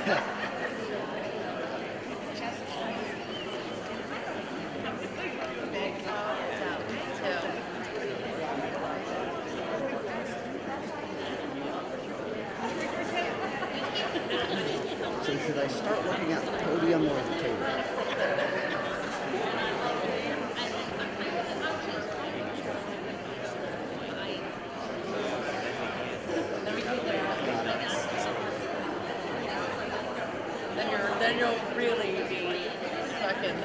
So should I start looking at the podium or the table? Then you'll really be stuck in.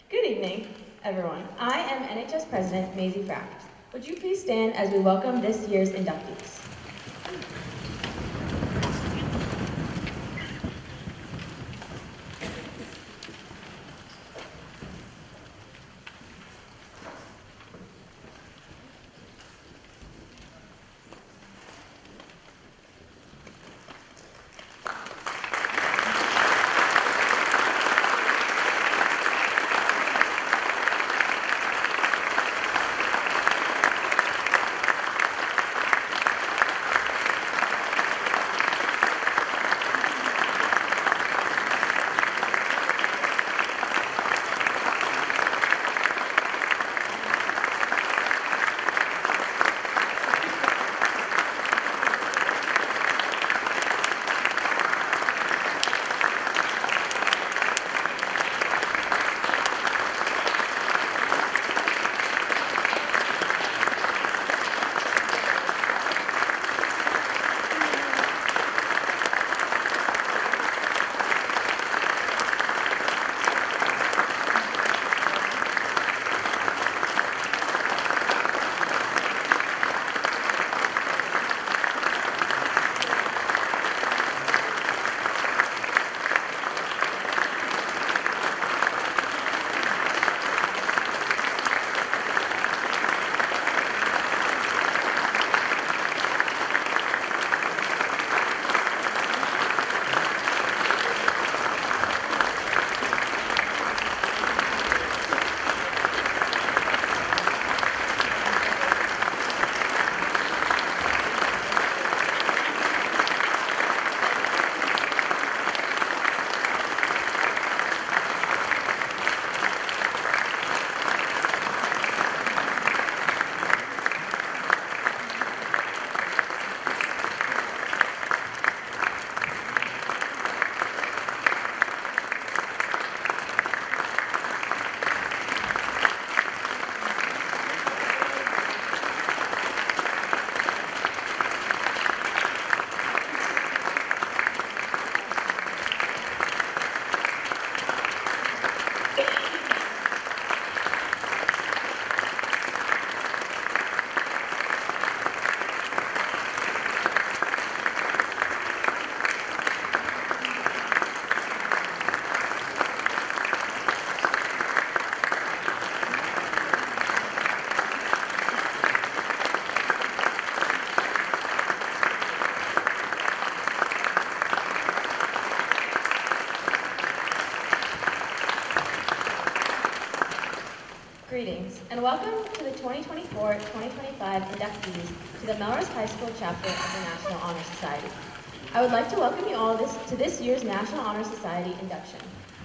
Good evening, everyone. I am NHS President Maisie Fraft. Would you please stand as we welcome this year's inductees? Greetings, and welcome to the 2024-2025 inductees to the Melrose High School chapter of the National Honor Society. I would like to welcome you all to this year's National Honor Society induction,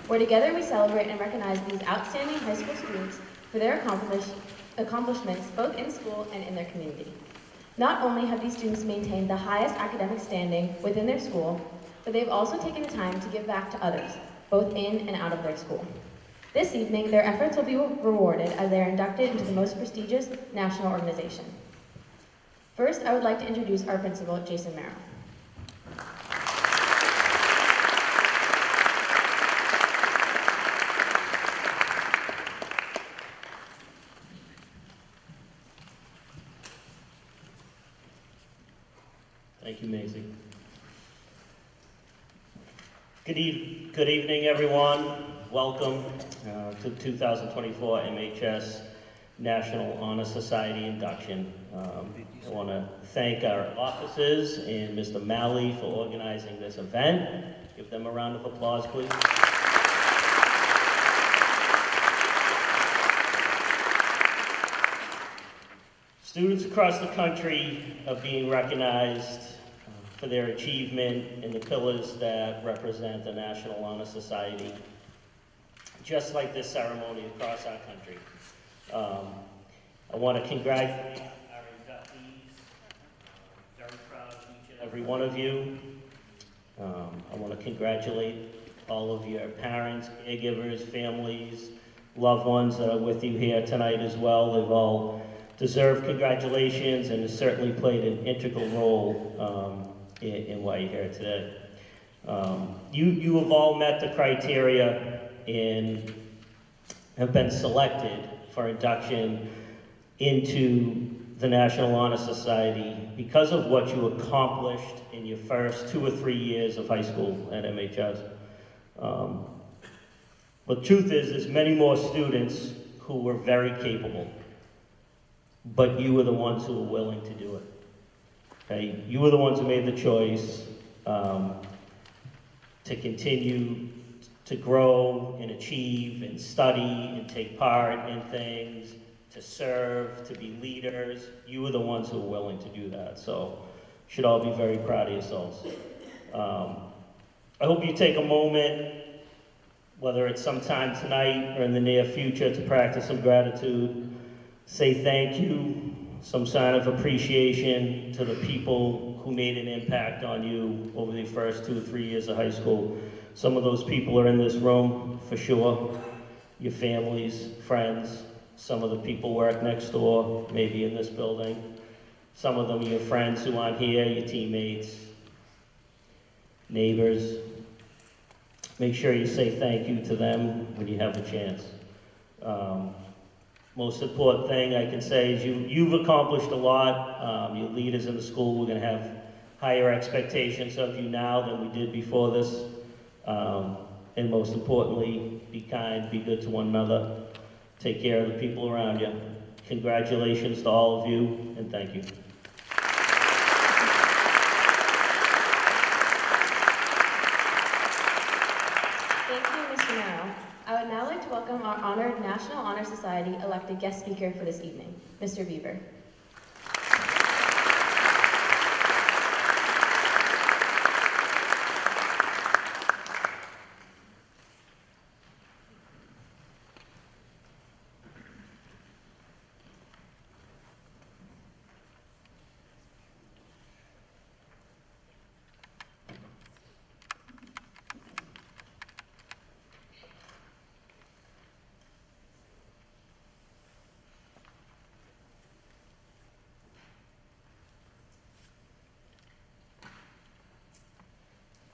where together we celebrate and recognize these outstanding high school students for their accomplishments both in school and in their community. Not only have these students maintained the highest academic standing within their school, but they've also taken the time to give back to others, both in and out of their school. This evening, their efforts will be rewarded as they are inducted into the most prestigious national organization. First, I would like to introduce our principal, Jason Merrill. Thank you, Maisie. Good evening, everyone. Welcome to 2024 MHS National Honor Society induction. I want to thank our officers and Mr. Malley for organizing this event. Give them a round of applause, please. Students across the country are being recognized for their achievement in the pillars that represent the National Honor Society, just like this ceremony across our country. I want to congratulate our inductees. Very proud of each and every one of you. I want to congratulate all of your parents, caregivers, families, loved ones that are with you here tonight as well. They've all deserved congratulations and have certainly played an integral role in why you're here today. You have all met the criteria and have been selected for induction into the National Honor Society because of what you accomplished in your first 2 or 3 years of high school at MHS. But the truth is, there's many more students who were very capable, but you were the ones who were willing to do it. Okay? You were the ones who made the choice to continue to grow and achieve and study and take part in things, to serve, to be leaders. You were the ones who were willing to do that. So you should all be very proud of yourselves. I hope you take a moment, whether it's sometime tonight or in the near future, to practice some gratitude. Say thank you, some sign of appreciation to the people who made an impact on you over the first 2 or 3 years of high school. Some of those people are in this room, for sure. Your families, friends. Some of the people work next door, maybe in this building. Some of them are your friends who aren't here, your teammates, neighbors. Make sure you say thank you to them when you have the chance. Most important thing I can say is you've accomplished a lot. Your leaders in the school, we're going to have higher expectations of you now than we did before this. And most importantly, be kind, be good to one another. Take care of the people around you. Congratulations to all of you, and thank you. Thank you, Mr. Merrill. I would now like to welcome our honored National Honor Society elected guest speaker for this evening, Mr. Beaver.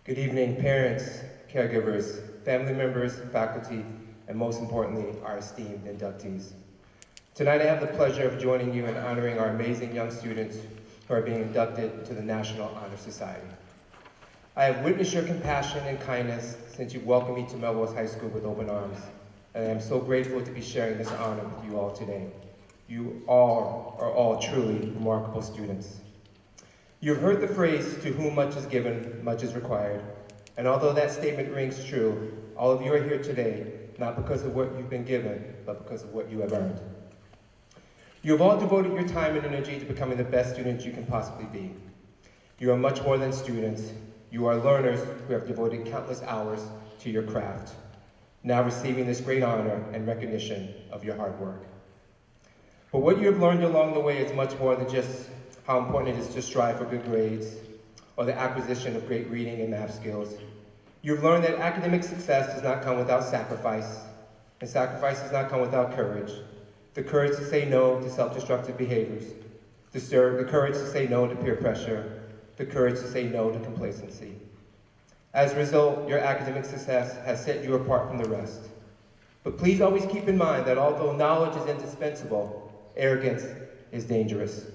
Good evening, parents, caregivers, family members, faculty, and most importantly, our esteemed inductees. Tonight I have the pleasure of joining you in honoring our amazing young students who are being inducted into the National Honor Society. I have witnessed your compassion and kindness since you welcomed me to Melrose High School with open arms, and I am so grateful to be sharing this honor with you all today. You all are all truly remarkable students. You've heard the phrase, to whom much is given, much is required. And although that statement rings true, all of you are here today, not because of what you've been given, but because of what you have earned. You have all devoted your time and energy to becoming the best students you can possibly be. You are much more than students. You are learners who have devoted countless hours to your craft, now receiving this great honor and recognition of your hard work. But what you have learned along the way is much more than just how important it is to strive for good grades, or the acquisition of great reading and math skills. You've learned that academic success does not come without sacrifice, and sacrifice does not come without courage. The courage to say no to self-destructive behaviors, the courage to say no to peer pressure, the courage to say no to complacency. As a result, your academic success has set you apart from the rest. But please always keep in mind that although knowledge is indispensable, arrogance is dangerous.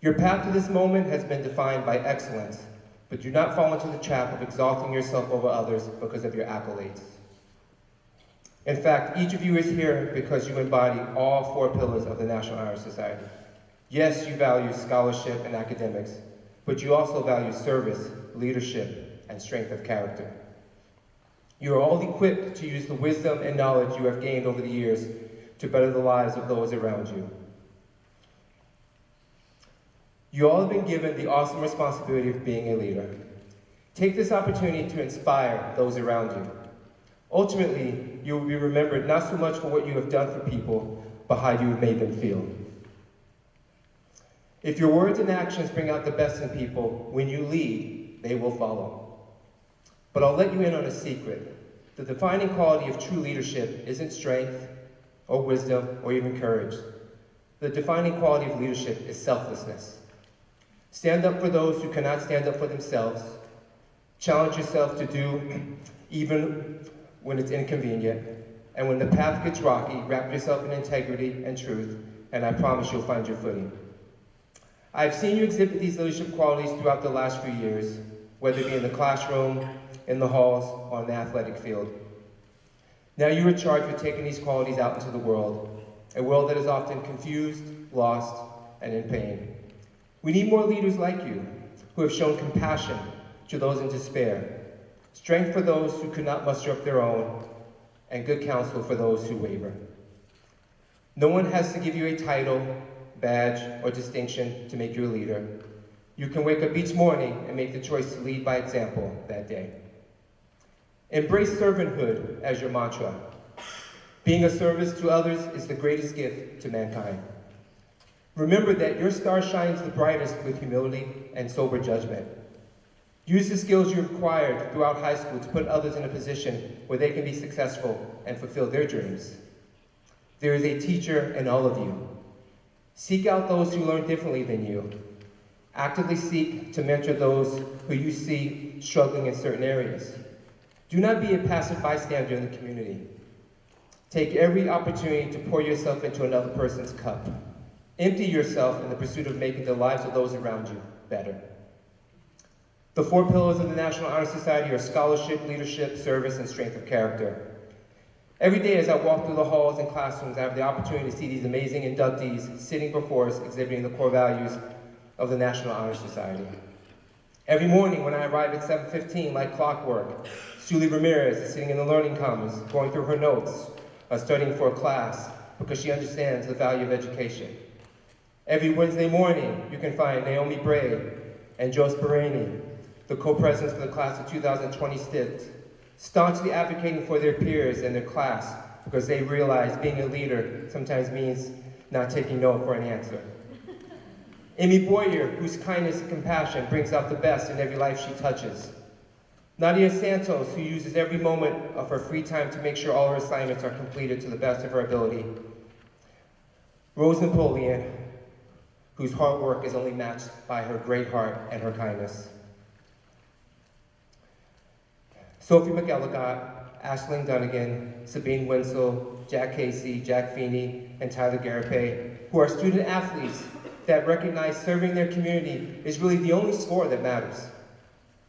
Your path to this moment has been defined by excellence, but do not fall into the trap of exalting yourself over others because of your accolades. In fact, each of you is here because you embody all four pillars of the National Honor Society. Yes, you value scholarship and academics, but you also value service, leadership, and strength of character. You are all equipped to use the wisdom and knowledge you have gained over the years to better the lives of those around you. You all have been given the awesome responsibility of being a leader. Take this opportunity to inspire those around you. Ultimately, you will be remembered not so much for what you have done for people, but how you have made them feel. If your words and actions bring out the best in people, when you lead, they will follow. But I'll let you in on a secret. The defining quality of true leadership isn't strength, or wisdom, or even courage. The defining quality of leadership is selflessness. Stand up for those who cannot stand up for themselves. Challenge yourself to do even when it's inconvenient. And when the path gets rocky, wrap yourself in integrity and truth, and I promise you'll find your footing. I've seen you exhibit these leadership qualities throughout the last few years, whether it be in the classroom, in the halls, or on the athletic field. Now you are charged with taking these qualities out into the world, a world that is often confused, lost, and in pain. We need more leaders like you, who have shown compassion to those in despair, strength for those who could not muster up their own, and good counsel for those who waver. No one has to give you a title, badge, or distinction to make you a leader. You can wake up each morning and make the choice to lead by example that day. Embrace servanthood as your mantra. Being of service to others is the greatest gift to mankind. Remember that your star shines the brightest with humility and sober judgment. Use the skills you've acquired throughout high school to put others in a position where they can be successful and fulfill their dreams. There is a teacher in all of you. Seek out those who learn differently than you. Actively seek to mentor those who you see struggling in certain areas. Do not be a passive bystander in the community. Take every opportunity to pour yourself into another person's cup. Empty yourself in the pursuit of making the lives of those around you better. The four pillars of the National Honor Society are scholarship, leadership, service, and strength of character. Every day as I walk through the halls and classrooms, I have the opportunity to see these amazing inductees sitting before us exhibiting the core values of the National Honor Society. Every morning when I arrive at 7:15, like clockwork, Julie Ramirez is sitting in the Learning Commons, going through her notes, studying for a class, because she understands the value of education. Every Wednesday morning, you can find Naomi Bray and Joe Sperani, the co-presidents for the class of 2026, staunchly advocating for their peers and their class because they realize being a leader sometimes means not taking no for an answer. Amy Boyer, whose kindness and compassion brings out the best in every life she touches. Nadia Santos, who uses every moment of her free time to make sure all her assignments are completed to the best of her ability. Rose Napoleon, whose hard work is only matched by her great heart and her kindness. Sophie McElligott, Aisling Dunnigan, Sabine Winslow, Jack Casey, Jack Feeney, and Tyler Garapay, who are student athletes that recognize serving their community is really the only score that matters.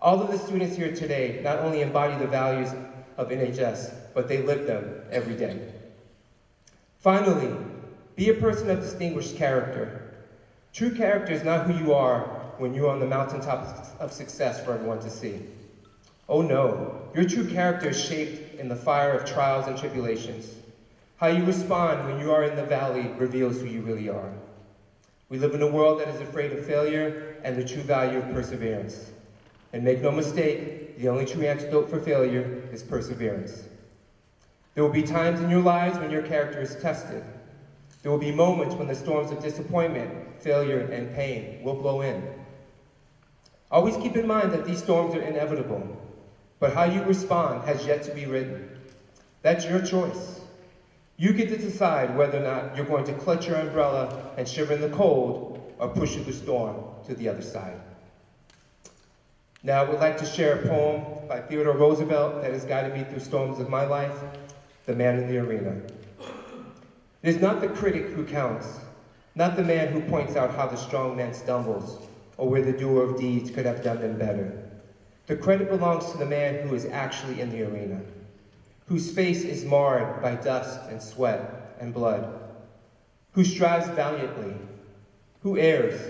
All of the students here today not only embody the values of NHS, but they live them every day. Finally, be a person of distinguished character. True character is not who you are when you're on the mountaintop of success for everyone to see. Oh no, your true character is shaped in the fire of trials and tribulations. How you respond when you are in the valley reveals who you really are. We live in a world that is afraid of failure and the true value of perseverance. And make no mistake, the only true antidote for failure is perseverance. There will be times in your lives when your character is tested. There will be moments when the storms of disappointment, failure, and pain will blow in. Always keep in mind that these storms are inevitable, but how you respond has yet to be written. That's your choice. You get to decide whether or not you're going to clutch your umbrella and shiver in the cold or push through the storm to the other side. Now I would like to share a poem by Theodore Roosevelt that has guided me through storms of my life, The Man in the Arena. It is not the critic who counts, not the man who points out how the strong man stumbles or where the doer of deeds could have done them better. The credit belongs to the man who is actually in the arena, whose face is marred by dust and sweat and blood, who strives valiantly, who errs,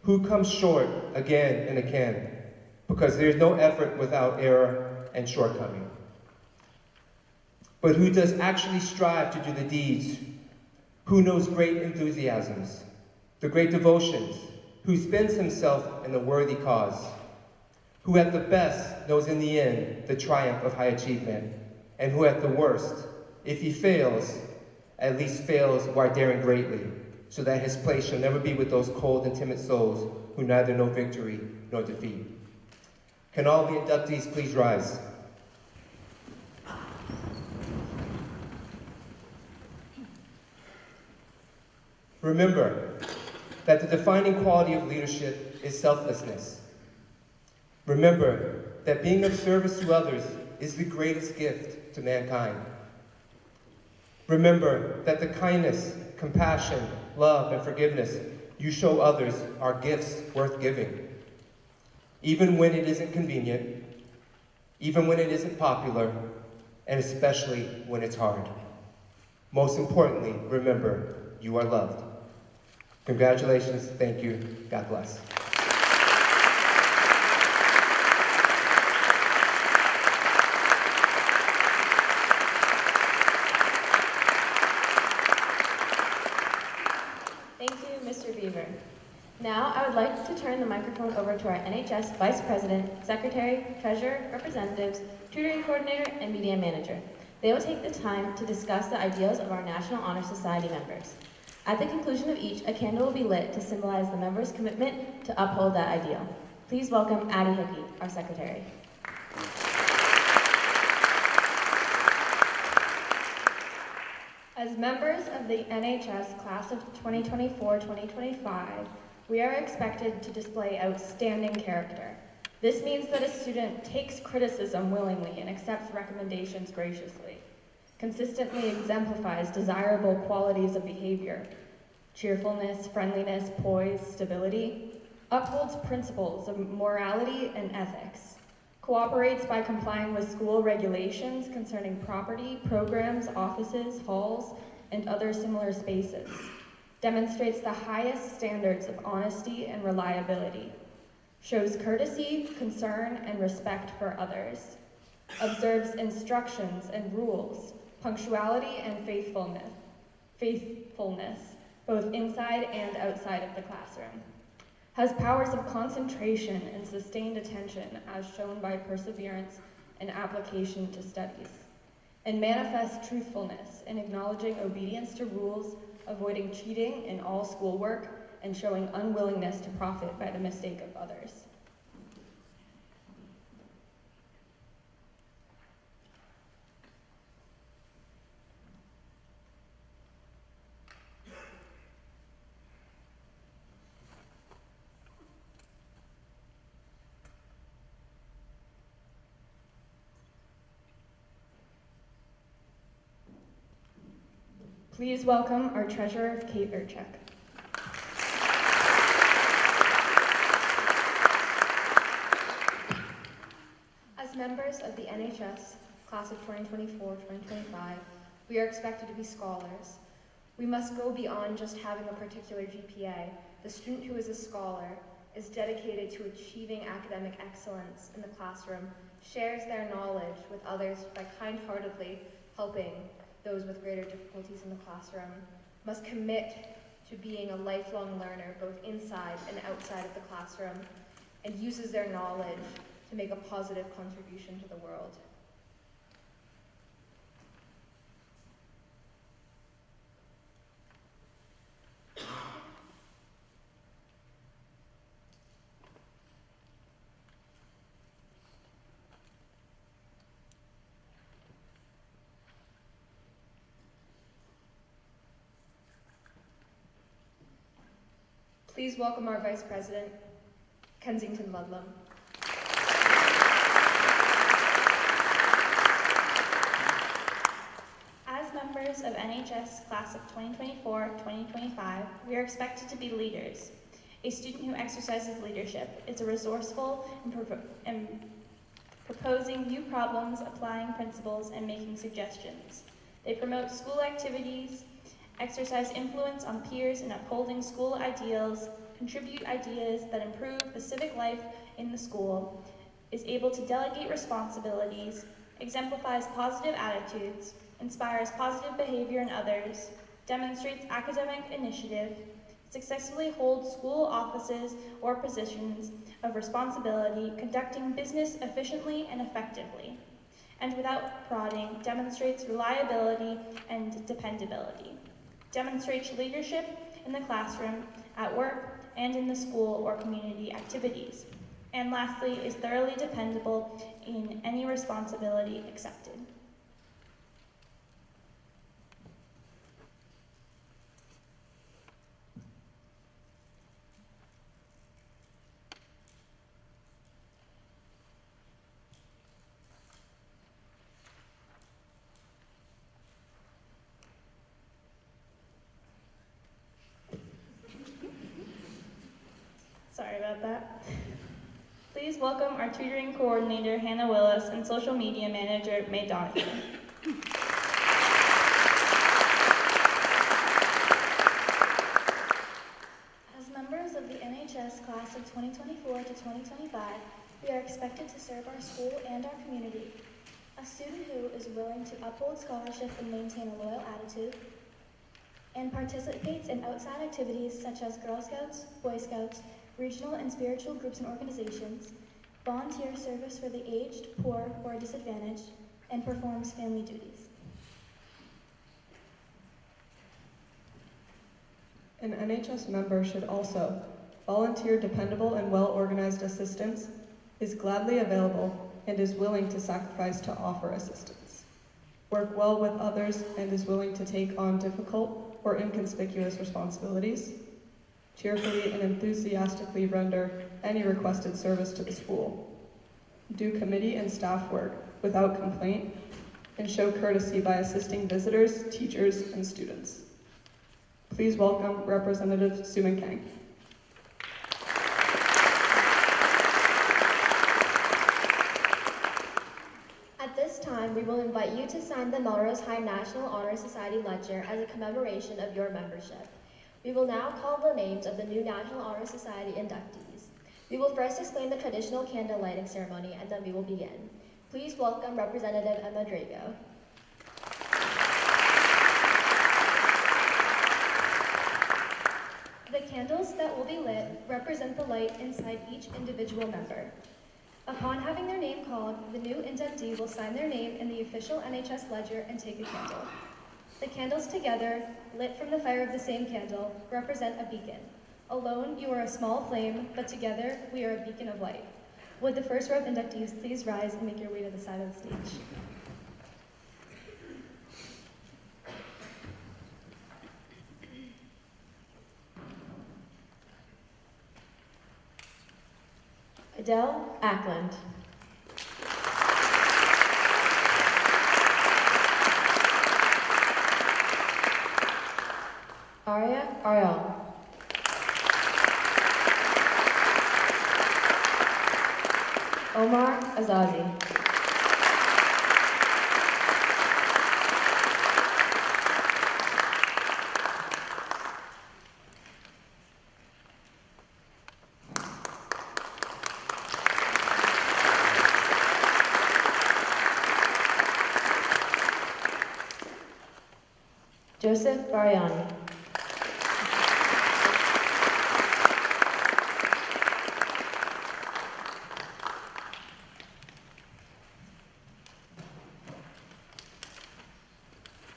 who comes short again and again, because there is no effort without error and shortcoming, but who does actually strive to do the deeds, who knows great enthusiasms, the great devotions, who spends himself in a worthy cause, who at the best knows in the end the triumph of high achievement, and who at the worst, if he fails, at least fails while daring greatly, so that his place shall never be with those cold and timid souls who neither know victory nor defeat. Can all the inductees please rise? Remember that the defining quality of leadership is selflessness. Remember that being of service to others is the greatest gift to mankind. Remember that the kindness, compassion, love, and forgiveness you show others are gifts worth giving. Even when it isn't convenient, even when it isn't popular, and especially when it's hard. Most importantly, remember, you are loved. Congratulations, thank you, God bless. Thank you, Mr. Beaver. Now, I would like to turn the microphone over to our NHS Vice President, Secretary, Treasurer, Representatives, Tutoring Coordinator, and Media Manager. They will take the time to discuss the ideals of our National Honor Society members. At the conclusion of each, a candle will be lit to symbolize the members' commitment to uphold that ideal. Please welcome Addie Hickey, our Secretary. As members of the NHS class of 2024-2025, we are expected to display outstanding character. This means that a student takes criticism willingly and accepts recommendations graciously, consistently exemplifies desirable qualities of behavior, cheerfulness, friendliness, poise, stability, upholds principles of morality and ethics, cooperates by complying with school regulations concerning property, programs, offices, halls, and other similar spaces, demonstrates the highest standards of honesty and reliability, shows courtesy, concern, and respect for others, observes instructions and rules, punctuality and faithfulness, both inside and outside of the classroom, has powers of concentration and sustained attention as shown by perseverance and application to studies, and manifests truthfulness in acknowledging obedience to rules, avoiding cheating in all schoolwork, and showing unwillingness to profit by the mistake of others. Please welcome our Treasurer, Kate Urchek. As members of the NHS class of 2024-2025, we are expected to be scholars. We must go beyond just having a particular GPA. The student who is a scholar is dedicated to achieving academic excellence in the classroom, shares their knowledge with others by kind-heartedly helping those with greater difficulties in the classroom, must commit to being a lifelong learner both inside and outside of the classroom, and uses their knowledge to make a positive contribution to the world. Please welcome our Vice President, Kensington Ludlam. As members members of NHS class of 2024-2025, we are expected to be leaders. A student who exercises leadership is resourceful and proposing new problems, applying principles, and making suggestions. They promote school activities, exercise influence on peers in upholding school ideals, contribute ideas that improve the civic life in the school, is able to delegate responsibilities, exemplifies positive attitudes, inspires positive behavior in others, demonstrates academic initiative, successfully holds school offices or positions of responsibility, conducting business efficiently and effectively, and without prodding, demonstrates reliability and dependability, demonstrates leadership in the classroom, at work, and in the school or community activities, and lastly, is thoroughly dependable in any responsibility accepted. Sorry about that. Please welcome our tutoring coordinator, Hannah Willis, and social media manager, May Donahue. As members of the NHS class of 2024 to 2025, we are expected to serve our school and our community. A student who is willing to uphold scholarship and maintain a loyal attitude, and participates in outside activities such as Girl Scouts, Boy Scouts, regional and spiritual groups and organizations, volunteer service for the aged, poor, or disadvantaged, and performs family duties. An NHS member should also volunteer dependable and well-organized assistance, is gladly available, and is willing to sacrifice to offer assistance, work well with others, and is willing to take on difficult or inconspicuous responsibilities, cheerfully and enthusiastically render any requested service to the school, do committee and staff work without complaint, and show courtesy by assisting visitors, teachers, and students. Please welcome Representative Suman Kang. At this time, we will invite you to sign the Melrose High National Honor Society Ledger as a commemoration of your membership. We will now call the names of the new National Honor Society inductees. We will first explain the traditional candle lighting ceremony, and then we will begin. Please welcome Representative Emma Drago. The candles that will be lit represent the light inside each individual member. Upon having their name called, the new inductee will sign their name in the official NHS ledger and take a candle. The candles together, lit from the fire of the same candle, represent a beacon. Alone, you are a small flame, but together, we are a beacon of light. Would the first row of inductees please rise and make your way to the side of the stage? Adele Ackland. Arya Ariel. Omar Azazi. Joseph Bariani.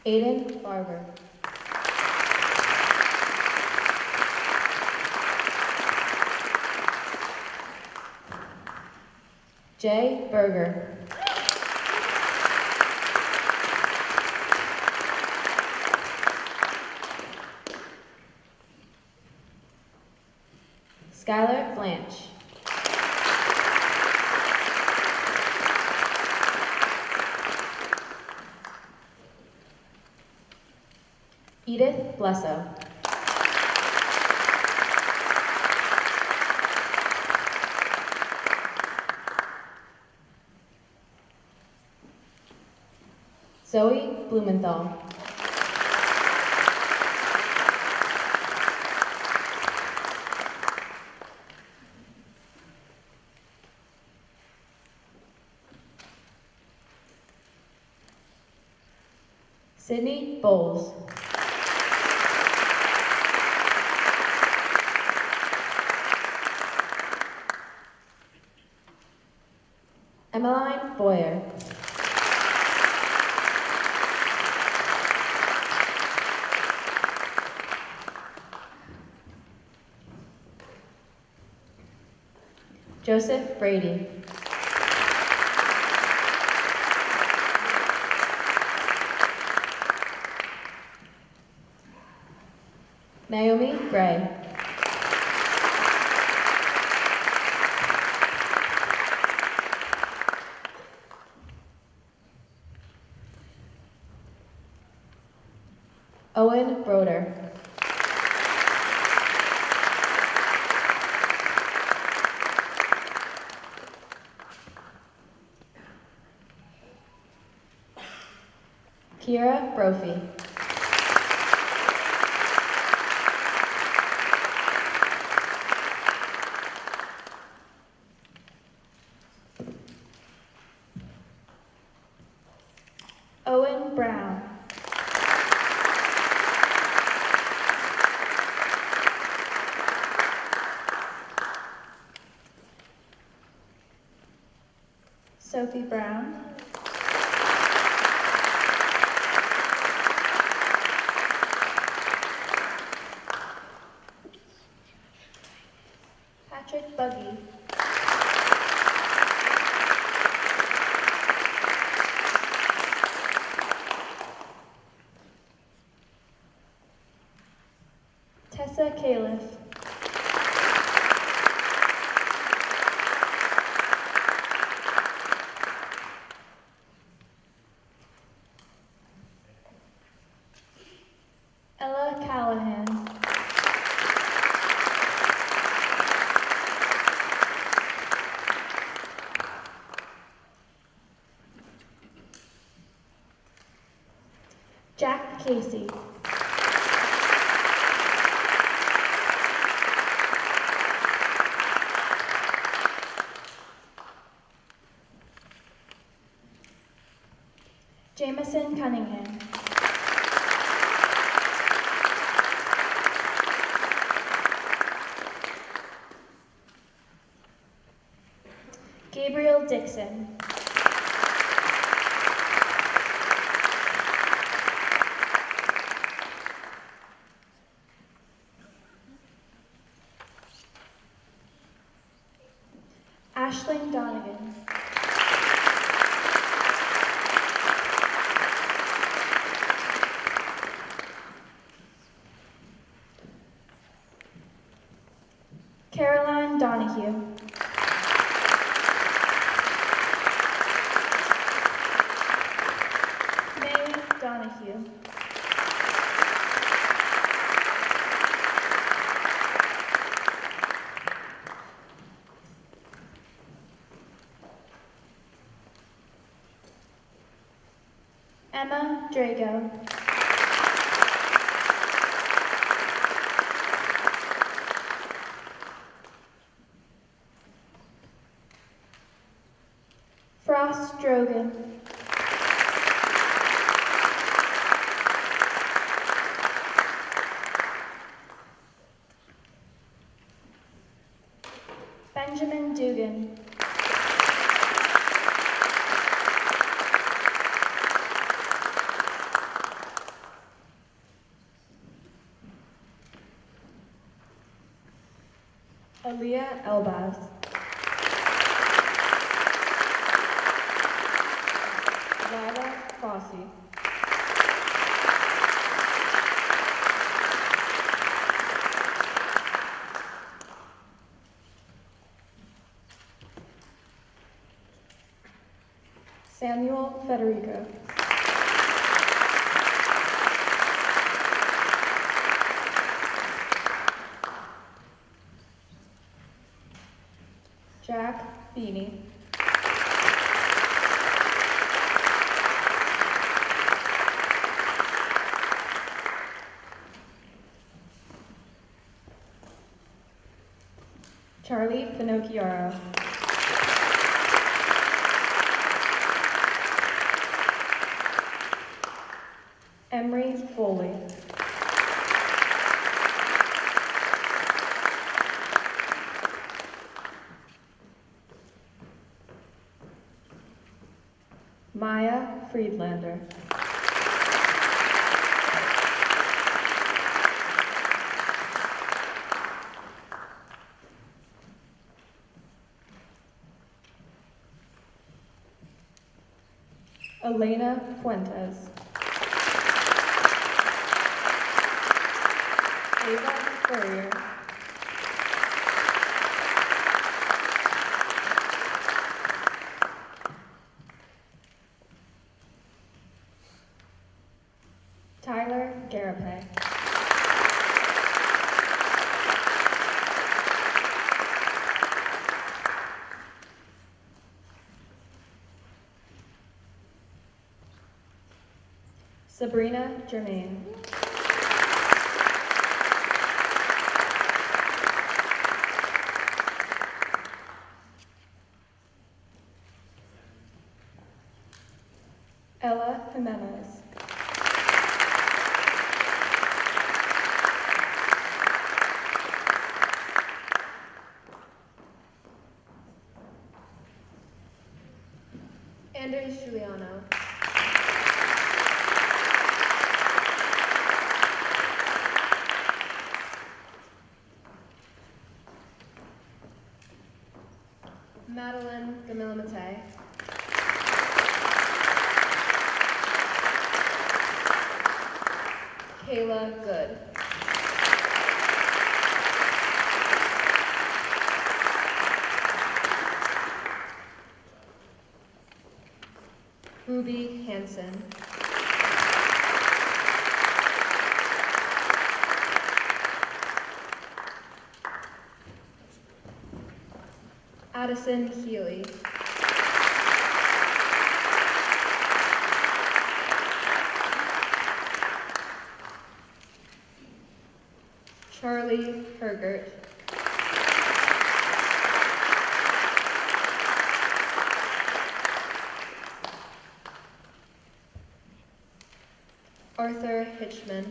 Aiden Barber. Jay Berger. Skylar Blanche. Edith Blesso. Zoe Blumenthal. Sydney Bowles. Emmeline Boyer. Joseph Brady. Naomi Gray. Owen Broder. Kira Brophy. Owen Brown. Sophie Brown. Patrick Buggy. Tessa Califf. Ella Callahan. Jack Casey. Jameson Cunningham. Gabriel Dixon. Ashling Donegan. Caroline Donahue. May Donahue. Emma Drago. Frost Drogan. Benjamin Dugan. Aaliyah Elbaz. Lila Fossey. Samuel Federico. Jack Beanie, Charlie Finocchiaro, Emery Foley, Maya Friedlander, Elena Fuentes, Ava Furrier, Tyler Garapay, Sabrina Germain, Ella Jimenez, Anders Giuliano, Madeline Gamillamate, Kayla Good, Ruby Hansen, Addison Healy, Charlie Hergert, Arthur Hitchman,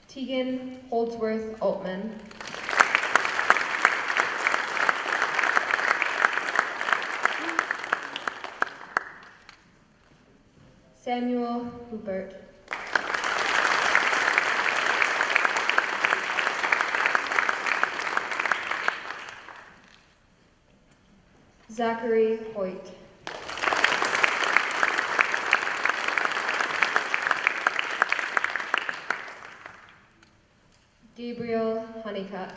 Tegan Holdsworth Altman, Samuel Hubert, Zachary Hoyt, Gabriel Honeycutt,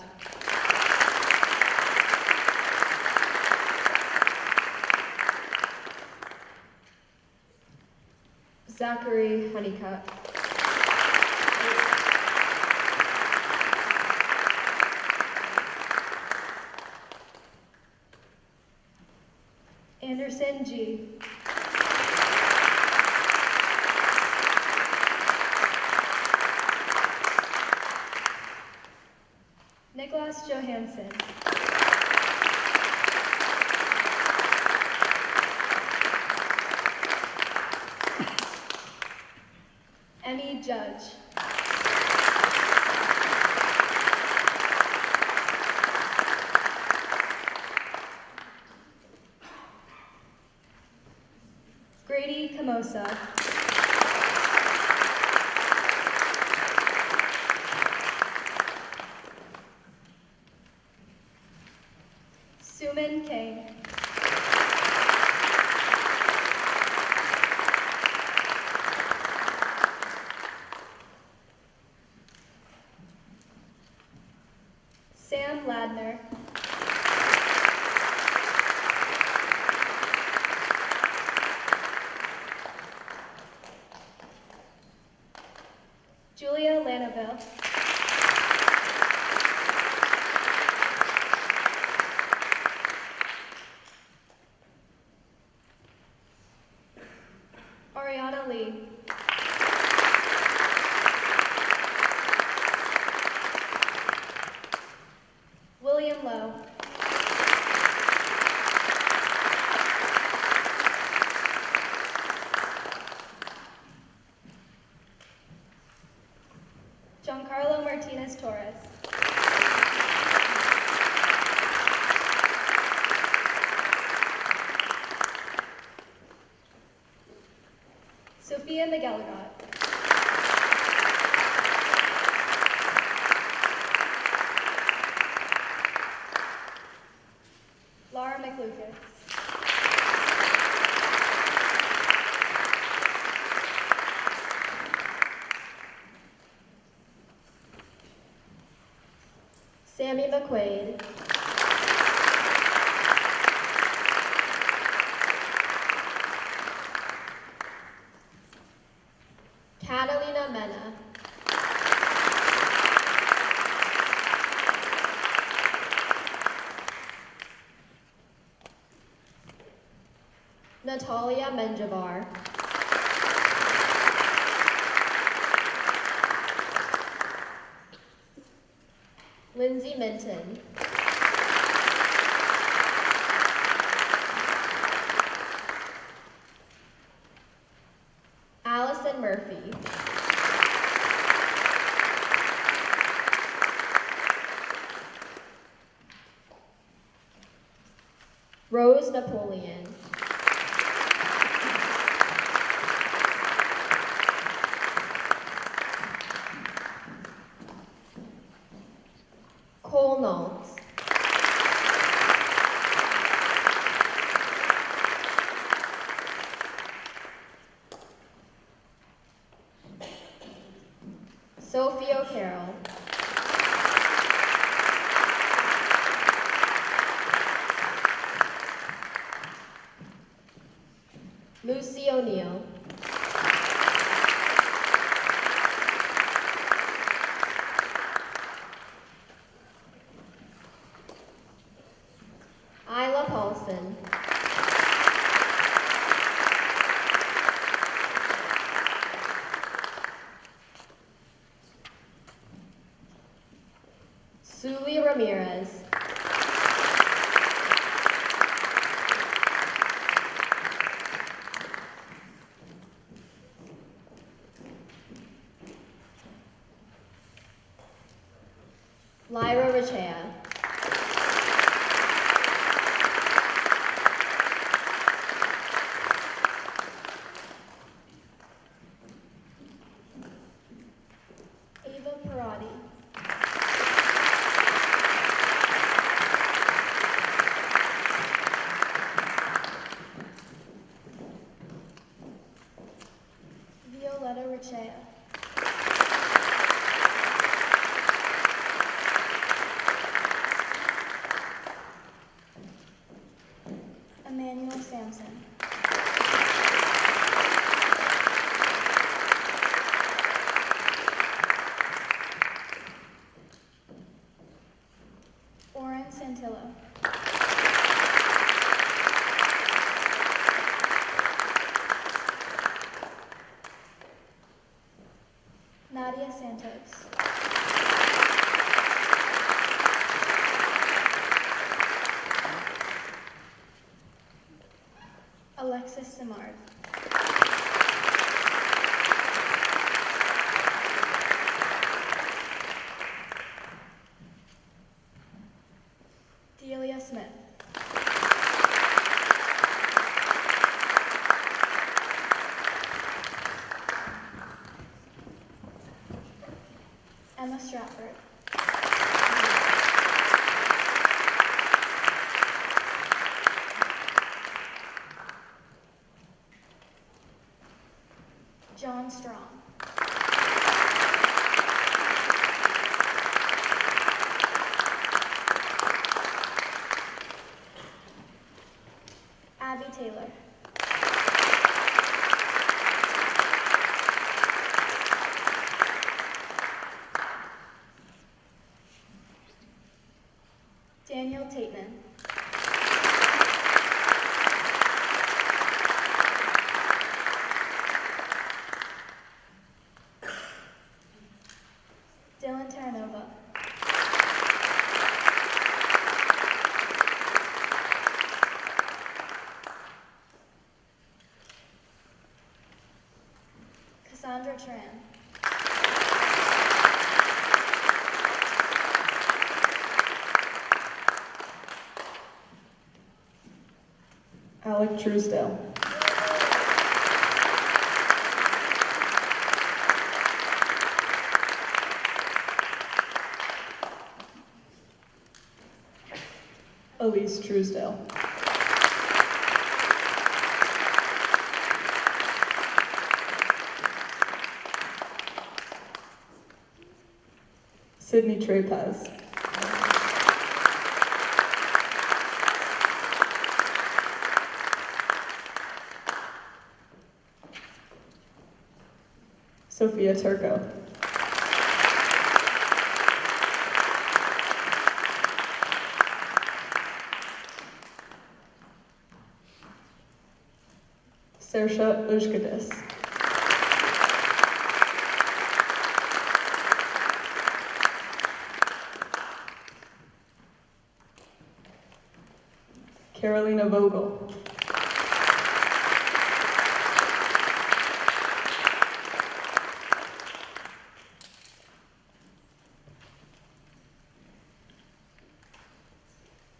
Zachary Honeycutt, Anderson G. Nicholas Johansson, Emmy Judge, Grady Camosa, Suman King, Sam Ladner, Sophia McElligott. Laura McLucas. Sammy McQuaid. Catalina Mena. Natalia Menjivar. Lindsay Minton. Allison Murphy. Rose Napoleon. Cole Knowles. Sophie O'Carroll. Lucy O'Neill. Isla Paulson. Suli Ramirez. Lyra Richea. Ava Parati. Violetta Richea. Emmanuel Sampson. Oren Santillo. Nadia Santos. Alexis Simard. Delia Smith. Emma Stratford. John Strong. Abby Taylor. Daniel Tateman. Dylan Terranova. Cassandra Tran. Alec Truesdale. Elise Truesdale. Sydney Trapez. Sophia Turco. Saoirse Ujgadis. Carolina Vogel.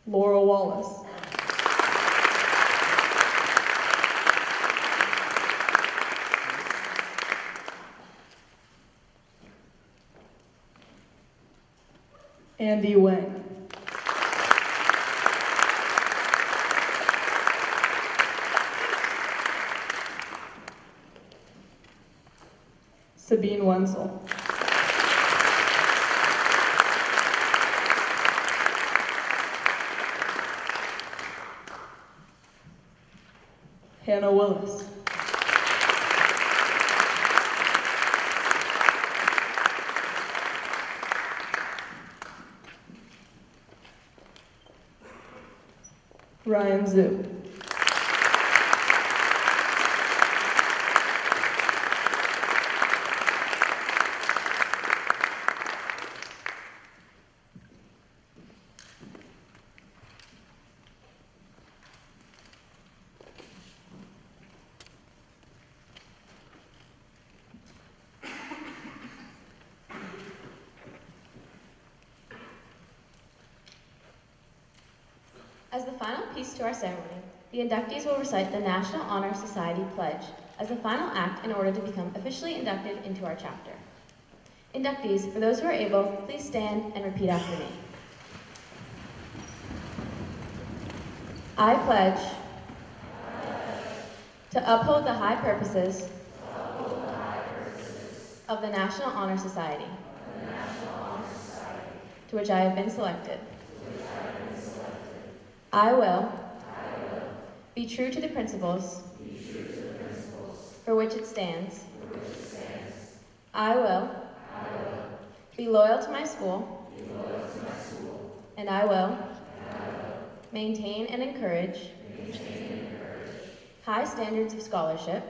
Laura Wallace. Andy Wang. Sabine Wenzel. Hannah Willis. Ryan Zhu. As the final piece to our ceremony, the inductees will recite the National Honor Society Pledge as the final act in order to become officially inducted into our chapter. Inductees, for those who are able, please stand and repeat after me. I pledge to uphold the high purposes of the National Honor Society, to which I have been selected. I will be true to the principles for which it stands. I will be loyal to my school, and I will maintain and encourage high standards of scholarship,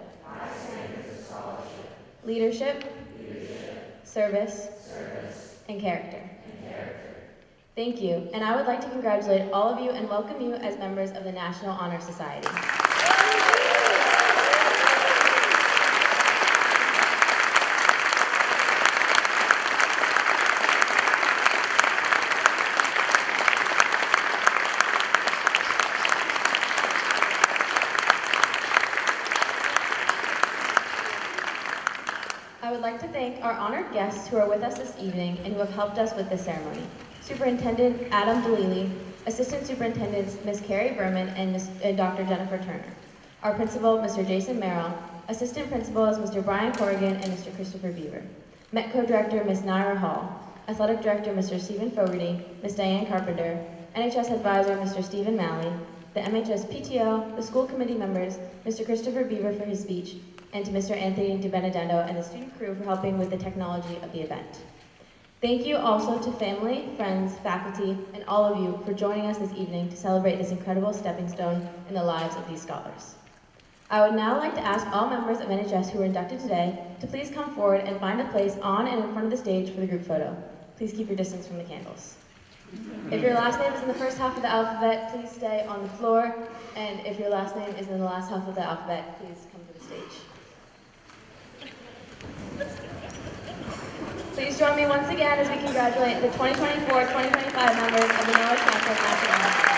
leadership, service, and character. Thank you, and I would like to congratulate all of you and welcome you as members of the National Honor Society. I would like to thank our honored guests who are with us this evening and who have helped us with this ceremony. Superintendent Adam DeLely, Assistant Superintendents Ms. Carrie Berman and Dr. Jennifer Turner. Our Principal, Mr. Jason Merrill. Assistant Principals, Mr. Brian Corrigan and Mr. Christopher Beaver. Metco Director, Ms. Naira Hall. Athletic Director, Mr. Stephen Fogarty, Ms. Diane Carpenter. NHS Advisor, Mr. Stephen Malley. The MHS PTO, the school committee members, Mr. Christopher Beaver for his speech, and to Mr. Anthony DiBenedetto and the student crew for helping with the technology of the event. Thank you also to family, friends, faculty, and all of you for joining us this evening to celebrate this incredible stepping stone in the lives of these scholars. I would now like to ask all members of NHS who were inducted today to please come forward and find a place on and in front of the stage for the group photo. Please keep your distance from the candles. If your last name is in the first half of the alphabet, please stay on the floor, and if your last name is in the last half of the alphabet, please come to the stage. Please join me once again as we congratulate the 2024-2025 members of the Melrose National Honor.